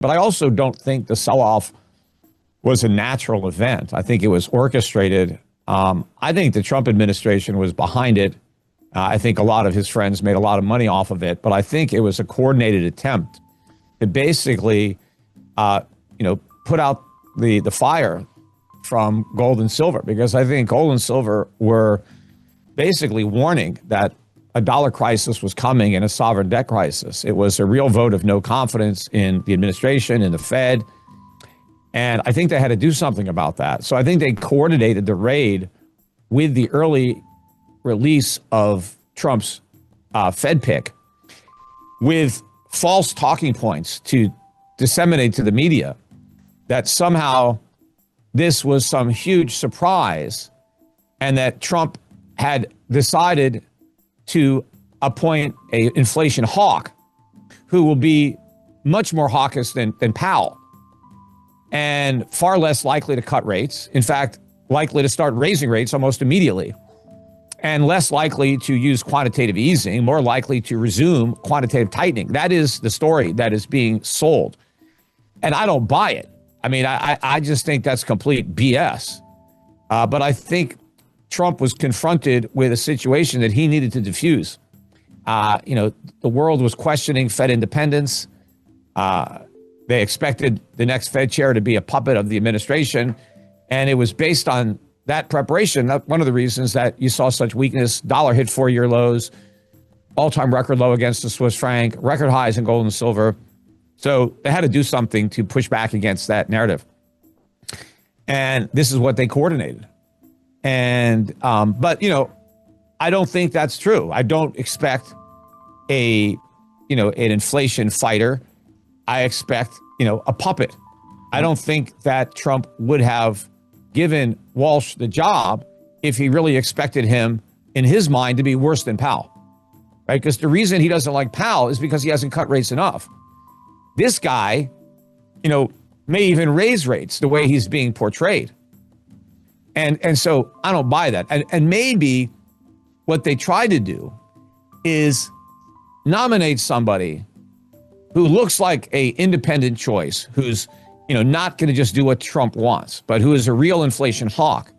But I also don't think the sell-off was a natural event. I think it was orchestrated. I think the Trump administration was behind it. I think a lot of his friends made a lot of money off of it, but I think it was a coordinated attempt to basically, put out the fire from gold and silver, because I think gold and silver were basically warning that a dollar crisis was coming and a sovereign debt crisis. It was a real vote of no confidence in the administration, in the Fed. And I think they had to do something about that. So I think they coordinated the raid with the early release of Trump's Fed pick with false talking points to disseminate to the media that somehow this was some huge surprise and that Trump had decided to appoint an inflation hawk who will be much more hawkish than Powell and far less likely to cut rates. In fact, likely to start raising rates almost immediately, and less likely to use quantitative easing, more likely to resume quantitative tightening. That is the story that is being sold. And I don't buy it. I mean, I just think that's complete BS. But I think Trump was confronted with a situation that he needed to diffuse. The world was questioning Fed independence. They expected the next Fed chair to be a puppet of the administration. And it was based on that preparation. That's one of the reasons that you saw such weakness. Dollar hit 4-year lows, all-time record low against the Swiss franc, record highs in gold and silver. So they had to do something to push back against that narrative. And this is what they coordinated. And, but I don't think that's true. I don't expect an inflation fighter. I expect, a puppet. I don't think that Trump would have given Walsh the job if he really expected him, in his mind, to be worse than Powell, right? Because the reason he doesn't like Powell is because he hasn't cut rates enough. This guy, may even raise rates the way he's being portrayed. And so I don't buy that. And maybe what they try to do is nominate somebody who looks like a independent choice, who's not going to just do what Trump wants, but who is a real inflation hawk.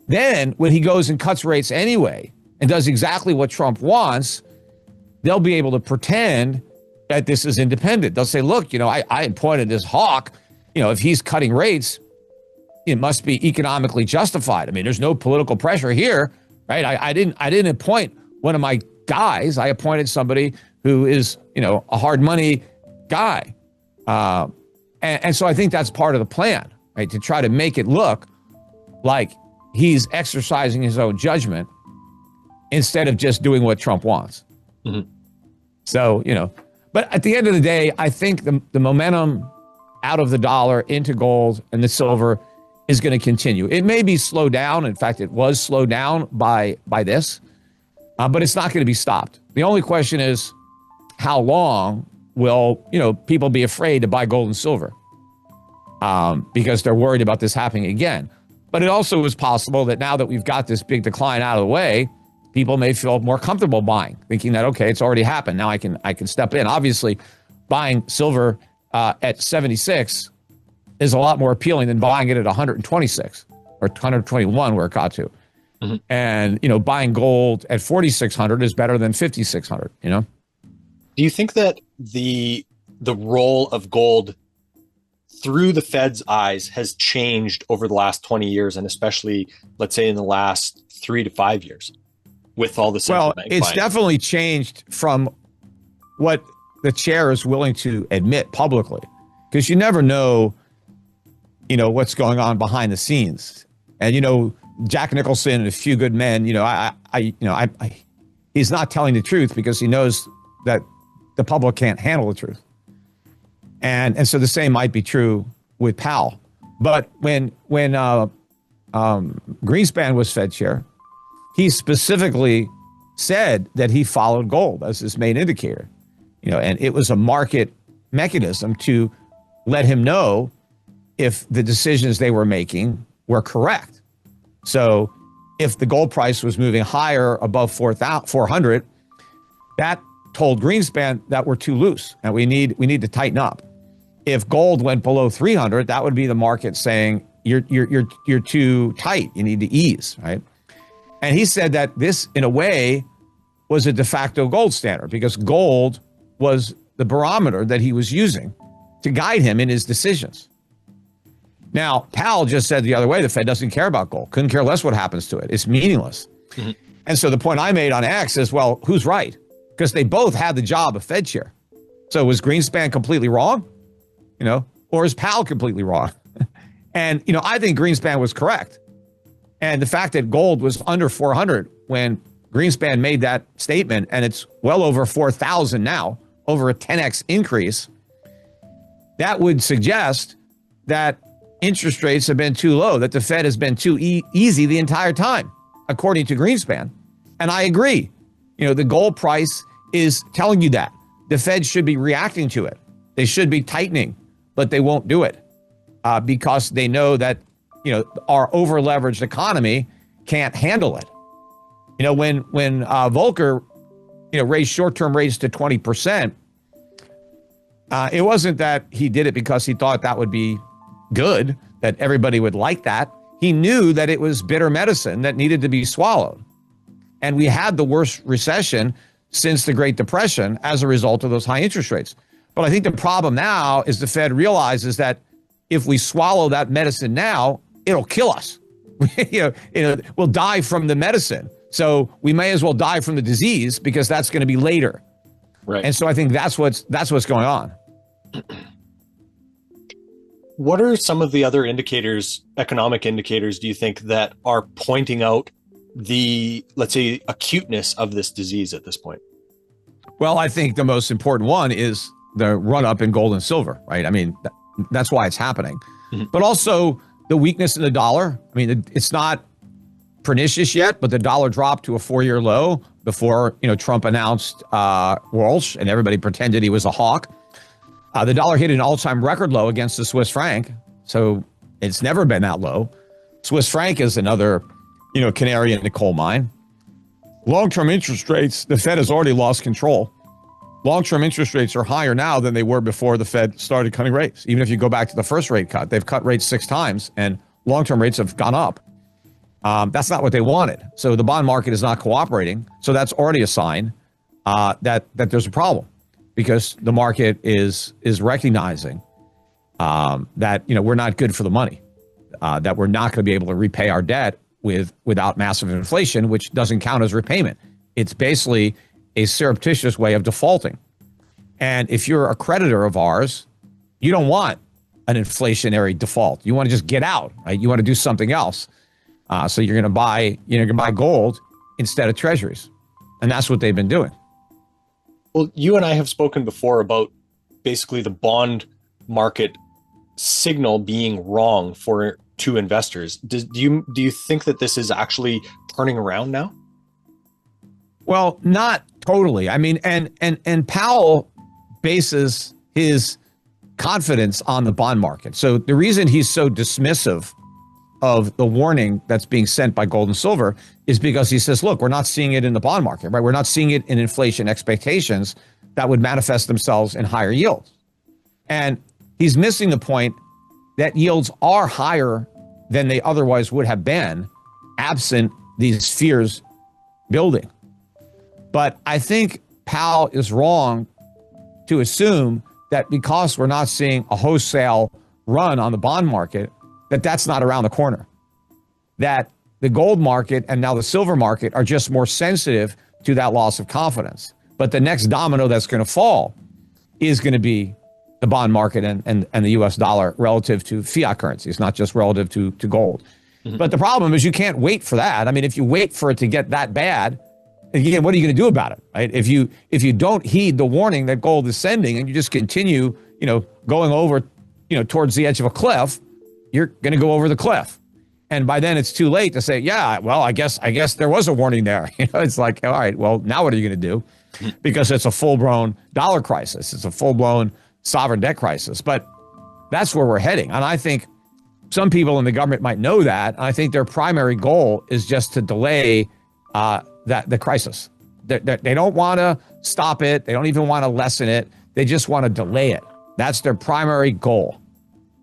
Then when he goes and cuts rates anyway and does exactly what Trump wants, they'll be able to pretend that this is independent. They'll say, look, I appointed this hawk. If he's cutting rates, it must be economically justified. I mean, there's no political pressure here, right? I didn't appoint one of my guys. I appointed somebody who is, a hard money guy. And so I think that's part of the plan, right? To try to make it look like he's exercising his own judgment instead of just doing what Trump wants. Mm-hmm. So, but at the end of the day, I think the momentum out of the dollar into gold and the silver is going to continue. It may be slowed down. In fact, it was slowed down by this, but it's not going to be stopped. The only question is, how long will, people be afraid to buy gold and silver because they're worried about this happening again. But it also is possible that now that we've got this big decline out of the way, people may feel more comfortable buying, thinking that, okay, it's already happened. Now I can step in. Obviously, buying silver at 76 is a lot more appealing than buying it at 126 or 121 where it got to. Mm-hmm. And, buying gold at 4,600 is better than 5,600, Do you think that the role of gold through the Fed's eyes has changed over the last 20 years, and especially, let's say, in the last 3 to 5 years with all the central bank it's buying? Definitely changed from what the chair is willing to admit publicly, because you never know, what's going on behind the scenes. And, Jack Nicholson and a few good men, he's not telling the truth because he knows that the public can't handle the truth. And so the same might be true with Powell. But when Greenspan was Fed chair, he specifically said that he followed gold as his main indicator, and it was a market mechanism to let him know if the decisions they were making were correct. So if the gold price was moving higher above 400, that told Greenspan that we're too loose and we need to tighten up. if gold went below 300, that would be the market saying you're too tight. You need to ease, right? And he said that this, in a way, was a de facto gold standard because gold was the barometer that he was using to guide him in his decisions. Now, Powell just said the other way, the Fed doesn't care about gold. Couldn't care less what happens to it. It's meaningless. Mm-hmm. And so the point I made on X is, well, who's right? Because they both had the job of Fed chair. So was Greenspan completely wrong? Or is Powell completely wrong? And, I think Greenspan was correct. And the fact that gold was under 400 when Greenspan made that statement, and it's well over 4,000 now, over a 10x increase, that would suggest that interest rates have been too low, that the Fed has been too easy the entire time, according to Greenspan. And I agree. The gold price is telling you that. The Fed should be reacting to it. They should be tightening, but they won't do it because they know that, our over-leveraged economy can't handle it. When Volcker, raised short-term rates to 20%, it wasn't that he did it because he thought that would be good, that everybody would like that. He knew that it was bitter medicine that needed to be swallowed. And we had the worst recession since the Great Depression as a result of those high interest rates. But I think the problem now is the Fed realizes that if we swallow that medicine now, it'll kill us. We'll die from the medicine. So we may as well die from the disease because that's going to be later. Right. And so I think that's what's going on. What are some of the other indicators, economic indicators, do you think that are pointing out the, let's say, acuteness of this disease at this point? Well, I think the most important one is the run up in gold and silver, right? I mean, that's why it's happening. Mm-hmm. But also the weakness in the dollar. I mean, it's not pernicious yet, but the dollar dropped to a 4-year low before, Trump announced Walsh and everybody pretended he was a hawk. The dollar hit an all-time record low against the Swiss franc. So it's never been that low. Swiss franc is another, canary in the coal mine. Long-term interest rates, the Fed has already lost control. Long-term interest rates are higher now than they were before the Fed started cutting rates. Even if you go back to the first rate cut, they've cut rates 6 times and long-term rates have gone up. That's not what they wanted. So the bond market is not cooperating. So that's already a sign that there's a problem because the market is recognizing that, we're not good for the money, that we're not going to be able to repay our debt without massive inflation, which doesn't count as repayment. It's basically a surreptitious way of defaulting. And if you're a creditor of ours, you don't want an inflationary default. You want to just get out, right? You want to do something else. So you're going to buy gold instead of treasuries. And that's what they've been doing. Well, you and I have spoken before about basically the bond market signal being wrong to investors. Do you think that this is actually turning around now? Well, not totally. I mean, and Powell bases his confidence on the bond market. So the reason he's so dismissive of the warning that's being sent by gold and silver is because he says, look, we're not seeing it in the bond market, right? We're not seeing it in inflation expectations that would manifest themselves in higher yields. And he's missing the point that yields are higher than they otherwise would have been absent these fears building. But I think Powell is wrong to assume that because we're not seeing a wholesale run on the bond market, that's not around the corner. That the gold market and now the silver market are just more sensitive to that loss of confidence. But the next domino that's going to fall is going to be the bond market and the US dollar relative to fiat currencies, not just relative to gold. Mm-hmm. But the problem is you can't wait for that. I mean, if you wait for it to get that bad, again, what are you going to do about it, right? If you don't heed the warning that gold is sending and you just continue, going over, towards the edge of a cliff, you're going to go over the cliff. And by then it's too late to say, yeah, well, I guess there was a warning there. It's like, all right, well, now what are you going to do? Because it's a full-blown dollar crisis. It's a full-blown sovereign debt crisis. But that's where we're heading. And I think some people in the government might know that. And I think their primary goal is just to delay the crisis. They don't want to stop it. They don't even want to lessen it. They just want to delay it. That's their primary goal.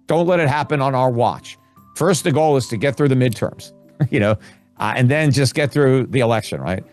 Don't let it happen on our watch. First, the goal is to get through the midterms, and then just get through the election, right?